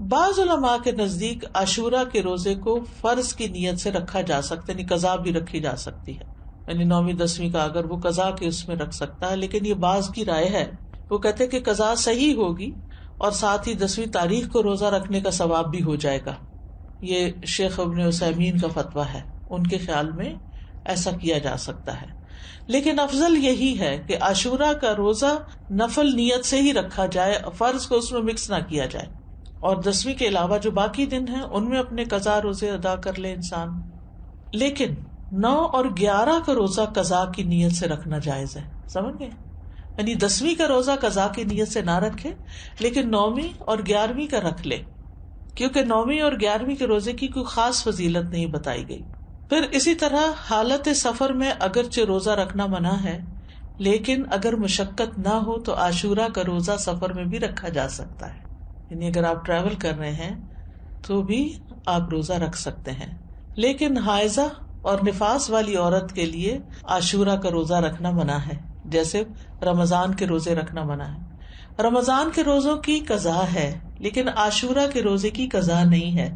بعض علماء کے نزدیک عاشورہ کے روزے کو فرض کی نیت سے رکھا جا سکتا ہے، یعنی قضا بھی رکھی جا سکتی ہے، یعنی 9ویں 10ویں کا اگر وہ قضا کے اس میں رکھ سکتا ہے، لیکن یہ بعض کی رائے ہے، وہ کہتے کہ قضا صحیح ہوگی اور ساتھ ہی 10ویں تاریخ کو روزہ رکھنے کا ثواب بھی ہو جائے گا. یہ شیخ ابن عثیمین کا فتویٰ ہے، ان کے خیال میں ایسا کیا جا سکتا ہے. لیکن افضل یہی ہے کہ عاشورہ کا روزہ نفل نیت سے ہی رکھا جائے، فرض کو اس میں مکس نہ کیا جائے، اور 10ویں کے علاوہ جو باقی دن ہیں ان میں اپنے قضا روزے ادا کر لے انسان. لیکن 9 اور 11 کا روزہ قضا کی نیت سے رکھنا جائز ہے. سمجھ گئے؟ یعنی 10ویں کا روزہ قضا کی نیت سے نہ رکھے، لیکن 9ویں اور 11ویں کا رکھ لے، کیونکہ 9ویں اور 11ویں کے روزے کی کوئی خاص فضیلت نہیں بتائی گئی. پھر اسی طرح حالت سفر میں اگرچہ روزہ رکھنا منع ہے، لیکن اگر مشقت نہ ہو تو عاشورہ کا روزہ سفر میں بھی رکھا جا سکتا ہے. یعنی اگر آپ ٹریول کر رہے ہیں تو بھی آپ روزہ رکھ سکتے ہیں. لیکن حائضہ اور نفاس والی عورت کے لیے عاشورہ کا روزہ رکھنا منع ہے، جیسے رمضان کے روزے رکھنا منع ہے. رمضان کے روزوں کی قضا ہے لیکن عاشورہ کے روزے کی قضا نہیں ہے.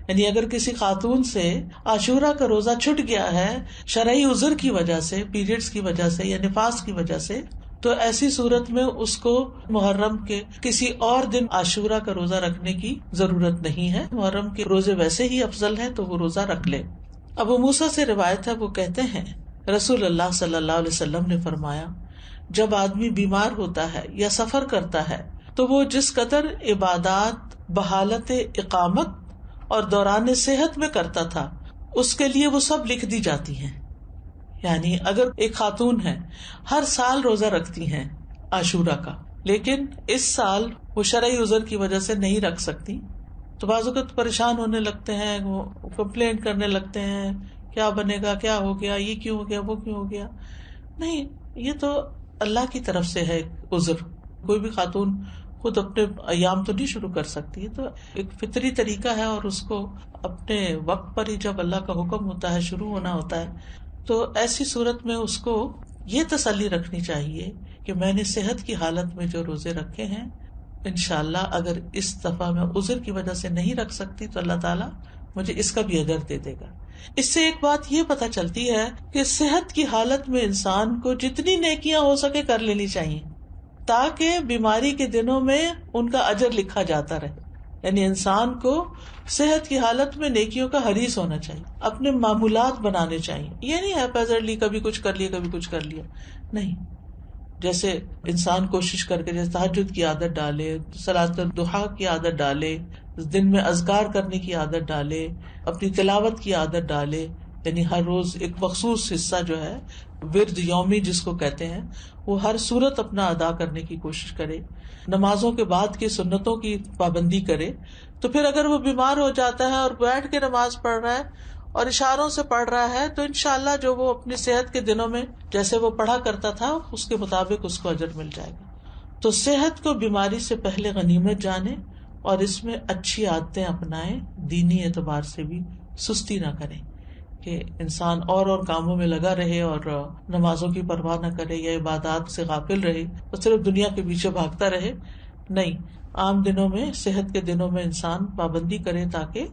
یعنی اگر کسی خاتون سے عاشورہ کا روزہ چھٹ گیا ہے شرعی عذر کی وجہ سے، پیریڈز کی وجہ سے یا نفاس کی وجہ سے، تو ایسی صورت میں اس کو محرم کے کسی اور دن عاشورہ کا روزہ رکھنے کی ضرورت نہیں ہے. محرم کے روزے ویسے ہی افضل ہیں تو وہ روزہ رکھ لے. ابو موسیٰ سے روایت ہے، وہ کہتے ہیں رسول اللہ صلی اللہ علیہ وسلم نے فرمایا، جب آدمی بیمار ہوتا ہے یا سفر کرتا ہے تو وہ جس قدر عبادات بحالت اقامت اور دوران صحت میں کرتا تھا اس کے لیے وہ سب لکھ دی جاتی ہیں. یعنی اگر ایک خاتون ہے ہر سال روزہ رکھتی ہیں عاشورہ کا، لیکن اس سال وہ شرعی عذر کی وجہ سے نہیں رکھ سکتی، تو بعض اوقات پریشان ہونے لگتے ہیں، وہ کمپلین کرنے لگتے ہیں، کیا بنے گا، کیا ہو گیا، یہ کیوں ہو گیا، وہ کیوں ہو گیا. نہیں، یہ تو اللہ کی طرف سے ہے عذر. کوئی بھی خاتون خود اپنے ایام تو نہیں شروع کر سکتی، تو ایک فطری طریقہ ہے، اور اس کو اپنے وقت پر ہی جب اللہ کا حکم ہوتا ہے شروع ہونا ہوتا ہے. تو ایسی صورت میں اس کو یہ تسلی رکھنی چاہیے کہ میں نے صحت کی حالت میں جو روزے رکھے ہیں، انشاءاللہ اگر اس دفعہ میں عذر کی وجہ سے نہیں رکھ سکتی تو اللہ تعالیٰ مجھے اس کا بھی اجر دے دے گا. اس سے ایک بات یہ پتہ چلتی ہے کہ صحت کی حالت میں انسان کو جتنی نیکیاں ہو سکے کر لینی چاہیے، تاکہ بیماری کے دنوں میں ان کا اجر لکھا جاتا رہے. یعنی انسان کو صحت کی حالت میں نیکیوں کا حریص ہونا چاہیے، اپنے معمولات بنانے چاہیے. یہ نہیں ہے کبھی کچھ کر لیا کبھی کچھ کر لیا، نہیں. جیسے انسان کوشش کر کے جیسے تہجد کی عادت ڈالے، صلاۃ الضحیٰ کی عادت ڈالے، دن میں اذکار کرنے کی عادت ڈالے، اپنی تلاوت کی عادت ڈالے، یعنی ہر روز ایک مخصوص حصہ جو ہے ورد یومی جس کو کہتے ہیں، وہ ہر صورت اپنا ادا کرنے کی کوشش کرے، نمازوں کے بعد کی سنتوں کی پابندی کرے. تو پھر اگر وہ بیمار ہو جاتا ہے اور بیٹھ کے نماز پڑھ رہا ہے اور اشاروں سے پڑھ رہا ہے، تو انشاءاللہ جو وہ اپنی صحت کے دنوں میں جیسے وہ پڑھا کرتا تھا اس کے مطابق اس کو اجر مل جائے گا. تو صحت کو بیماری سے پہلے غنیمت جانے اور اس میں اچھی عادتیں اپنائیں، دینی اعتبار سے بھی سستی نہ کریں کہ انسان اور کاموں میں لگا رہے اور نمازوں کی پرواہ نہ کرے یا عبادات سے غافل رہے اور صرف دنیا کے پیچھے بھاگتا رہے. نہیں، عام دنوں میں، صحت کے دنوں میں انسان پابندی کرے تاکہ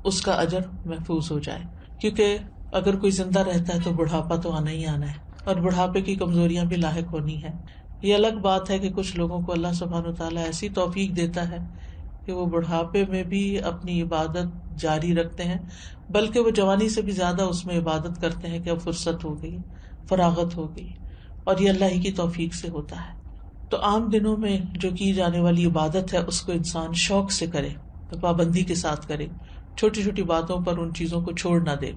اس کا اجر محفوظ ہو جائے. کیونکہ اگر کوئی زندہ رہتا ہے تو بڑھاپا تو آنا ہی آنا ہے، اور بڑھاپے کی کمزوریاں بھی لاحق ہونی ہے. یہ الگ بات ہے کہ کچھ لوگوں کو اللہ سبحانہ وتعالیٰ ایسی توفیق دیتا ہے کہ وہ بڑھاپے میں بھی اپنی عبادت جاری رکھتے ہیں، بلکہ وہ جوانی سے بھی زیادہ اس میں عبادت کرتے ہیں کہ اب فرصت ہو گئی، فراغت ہو گئی، اور یہ اللہ ہی کی توفیق سے ہوتا ہے. تو عام دنوں میں جو کی جانے والی عبادت ہے اس کو انسان شوق سے کرے، تو پابندی کے ساتھ کرے، چھوٹی چھوٹی باتوں پر ان چیزوں کو چھوڑ نہ دے.